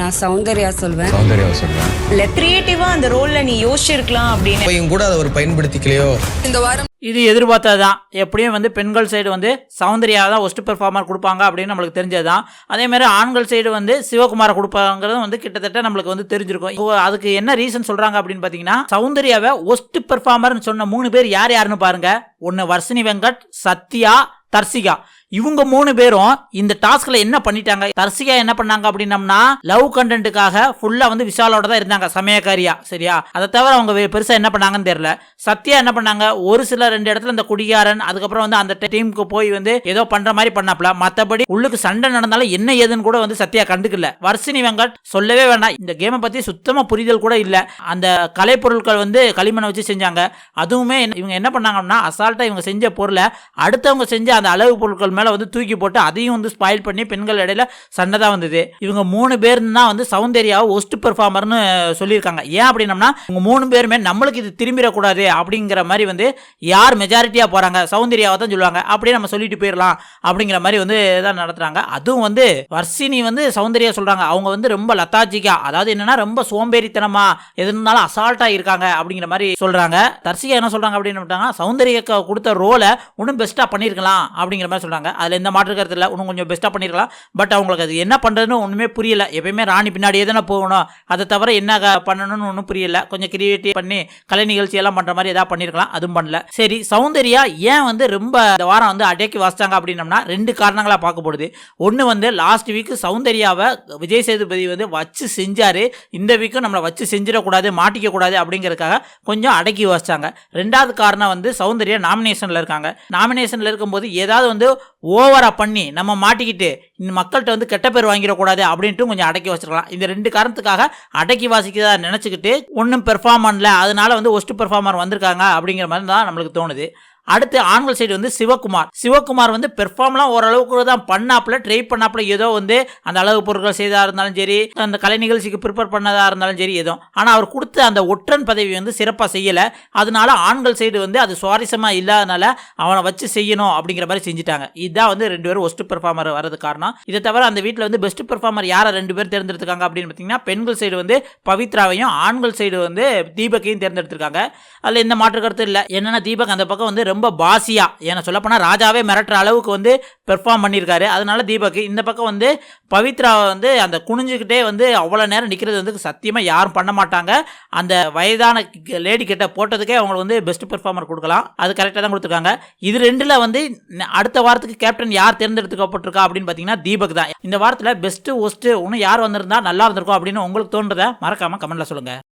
நான் சௌந்தர்யா சொல்வேன். கிரியேட்டிவா அந்த ரோல்ல நீ யோசிச்சிருக்கலாம் அப்படின்னு இப்பயும் கூட அதை ஒரு பயன்படுத்திக்கலையோ. இந்த வாரம் இது எதிர்பார்த்ததுதான். எப்படியும் வந்து பெண்கள் சைடு வந்து சௌந்தர்யா தான் ஒஸ்ட் பெர்ஃபார்மர் கொடுப்பாங்க அப்படின்னு நம்மளுக்கு தெரிஞ்சது தான். அதேமாதிரி ஆண்கள் சைடு வந்து சிவகுமாரை கொடுப்பாங்கிறது வந்து கிட்டத்தட்ட நம்மளுக்கு வந்து தெரிஞ்சிருக்கும். அதுக்கு என்ன ரீசன் சொல்றாங்க அப்படின்னு பார்த்தீங்கன்னா, சௌந்தர்யாவை ஒஸ்ட் பெர்ஃபார்மர்னு சொன்ன 3 பேர் யாருன்னு பாருங்க. ஒன்று வர்ஷினி வெங்கட், சத்யா, தர்சிகா. இவங்க 3 பேரும் இந்த டாஸ்க்ல என்ன பண்ணிட்டாங்க. தர்சிகா என்ன பண்ணாங்க அப்படின்னம்னா, லவ் கண்டென்ட்டுக்காக ஃபுல்லா வந்து விஷாலோட தான் இருந்தாங்க சமயக்காரியா. சரியா? அதை தவிர அவங்க பெருசா என்ன பண்ணாங்கன்னு தெரியல. சத்யா என்ன பண்ணாங்க, ஒரு சில 2 இடத்துல இந்த குடிகாரன், அதுக்கப்புறம் வந்து அந்த டீமுக்கு போய் வந்து ஏதோ பண்ற மாதிரி பண்ணாப்ல. மற்றபடி உள்ளுக்கு சண்டை நடந்தாலும் என்ன ஏதுன்னு கூட வந்து சத்யா கண்டுக்கல. வர்ஷினி வெங்கட் சொல்லவே வேண்டாம். இந்த கேமை பத்தி சுத்தமா புரிதல் கூட இல்ல. அந்த கலைப்பொருட்கள் வந்து களிமண்ணை வச்சு செஞ்சாங்க. அதுவுமே இவங்க என்ன பண்ணாங்கன்னா, அசால்ட்டா இவங்க செஞ்ச பொருளை அடுத்தவங்க செஞ்ச அந்த அளவு பொருட்கள் மேல வந்து தூக்கி போட்டு அதையும் வந்து ஸ்பாயில் பண்ணி பெண்கள் இடையில சண்டை தான் வந்தது. இவங்க 3 பேர் தான் வந்து சௌந்தர்யாவை ஒஸ்ட் பெர்ஃபார்மர்னு சொல்லியிருக்காங்க. ஏன் அப்படின்னம்னா, இவங்க 3 பேருமே நம்மளுக்கு இது திரும்பிடக்கூடாது அப்படிங்கிற மாதிரி வந்து யார் மெஜாரிட்டியா போறாங்க சௌந்தர்யாவை தான் சொல்லுவாங்க. அப்படியே நம்ம சொல்லிட்டு போயிடலாம் அப்படிங்கிற மாதிரி வந்து தான் நடத்துறாங்க. அதுவும் வந்து வர்ஷினி வந்து சௌந்தர்யா சொல்றாங்க, அவங்க வந்து ரொம்ப லத்தாஜிக்கா, அதாவது என்னன்னா ரொம்ப சோம்பேறித்தனமா எதுனாலும் அசால்ட்டா இருக்காங்க அப்படிங்கிற மாதிரி சொல்றாங்க. தர்சிகா என்ன சொல்றாங்க அப்படின்னு சௌந்தர்யா கொடுத்த ரோலை இன்னும் பெஸ்டா பண்ணிருக்கலாம் அப்படிங்கிற மாதிரி சொல்றாங்க. அதுல எந்த மாற்று கருத்து இல்லை, இன்னும் கொஞ்சம் பெஸ்ட்டாக பண்ணிருக்கலாம். பட் அவங்களுக்கு அது என்ன பண்ணுறதுன்னு ஒன்றுமே புரியல. எப்பயுமே ராணி பின்னாடியே தானே போகணும், அதை தவிர என்ன பண்ணணும்னு ஒன்றும் புரியல. கொஞ்சம் கிரியேட்டிவ் பண்ணி கலை நிகழ்ச்சி எல்லாம் பண்ணுற மாதிரி எதாவது பண்ணியிருக்கலாம், அதுவும் பண்ணல. சரி, சௌந்தர்யா ஏன் வந்து ரொம்ப இந்த வாரம் வந்து அடக்கி வாசிச்சாங்க அப்படின்னம்னா 2 காரணங்களாக பார்க்கப்படுது. ஒன்று வந்து லாஸ்ட் வீக் சௌந்தர்யாவை விஜய் சேதுபதி வந்து வச்சு செஞ்சாரு. இந்த வீக்கும் நம்மளை வச்சு செஞ்சிடக்கூடாது, மாட்டிக்க கூடாது அப்படிங்கிறதுக்காக கொஞ்சம் அடக்கி வாசிச்சாங்க. 2வது காரணம் வந்து சௌந்தர்யா நாமினேஷனில் இருக்காங்க. நாமினேஷனில் இருக்கும்போது ஏதாவது வந்து ஓவரா பண்ணி நம்ம மாட்டிக்கிட்டு இந்த மக்கள்கிட்ட வந்து கெட்ட பேர் வாங்கிடக்கூடாது அப்படின்ட்டு கொஞ்சம் அடக்கி வச்சிருக்கலாம். இந்த 2 காரணத்துக்காக அடக்கி வாசிக்கிறதா நினச்சிக்கிட்டு ஒன்றும் பெர்ஃபார்ம் பண்ணல, அதனால வந்து ஒஸ்ட் பெர்ஃபார்மர் வந்திருக்காங்க அப்படிங்கிற மாதிரி தான் நம்மளுக்கு தோணுது. அடுத்து ஆண்கள் சைடு வந்து சிவகுமார் வந்து பெர்ஃபார்ம்லாம் ஓரளவுக்கு தான் பண்ணாப்புல, ட்ரை பண்ணாப்புல. ஏதோ வந்து அந்த அளவு பொருட்கள் செய்தா இருந்தாலும் சரி, அந்த கலை நிகழ்ச்சிக்கு ப்ரிப்பேர் பண்ணதா இருந்தாலும் சரி, ஏதோ. ஆனால் அவர் கொடுத்த அந்த ஒற்றன் பதவி வந்து சிறப்பாக செய்யலை. அதனால ஆண்கள் சைடு வந்து அது சுவாரஸ்யமாக இல்லாதனால அவனை வச்சு செய்யணும் அப்படிங்கிற மாதிரி செஞ்சுட்டாங்க. இதுதான் வந்து 2 பேரும் ஒஸ்ட் பெர்ஃபார்மர் வரது காரணம். இதை தவிர அந்த வீட்டில் வந்து பெஸ்ட் பெர்ஃபார்மர் யாரை 2 பேர் தேர்ந்தெடுத்துருக்காங்க அப்படின்னு பார்த்தீங்கன்னா, பெண்கள் சைடு வந்து பவித்ராவையும், ஆண்கள் சைடு வந்து தீபக்கையும் தேர்ந்தெடுத்திருக்காங்க. அதில் எந்த மாற்று கருத்து இல்லை. என்னன்னா, தீபக் அந்த பக்கம் வந்து ரொம்ப பாசியா, ஏன்னா சொல்ல போனா ராஜாவே மிரட்டுற அளவுக்கு வந்து பெர்ஃபார்ம் பண்ணியிருக்காரு. அதனால தீபக் இந்த பக்கம் வந்து பவித்ரா வந்து அந்த குனிஞ்சுக்கிட்டே வந்து அவ்வளோ நேரம் நிற்கிறது வந்து சத்தியமாக யாரும் பண்ண மாட்டாங்க. அந்த வயதான லேடி கிட்ட போட்டதுக்கே அவங்க வந்து பெஸ்ட் பெர்ஃபார்மர் கொடுக்கலாம். அது கரெக்டாக தான் கொடுத்துருக்காங்க. இது 2ல் வந்து அடுத்த வாரத்துக்கு கேப்டன் யார் தேர்ந்தெடுக்கப்பட்டிருக்கா அப்படின்னு பார்த்தீங்கன்னா தீபக் தான். இந்த வாரத்தில் பெஸ்ட் ஒஸ்ட் இன்னும் யார் வந்திருந்தா நல்லா இருந்திருக்கும் அப்படின்னு உங்களுக்கு தோன்றதை மறக்காம கமெண்ட்ல சொல்லுங்க.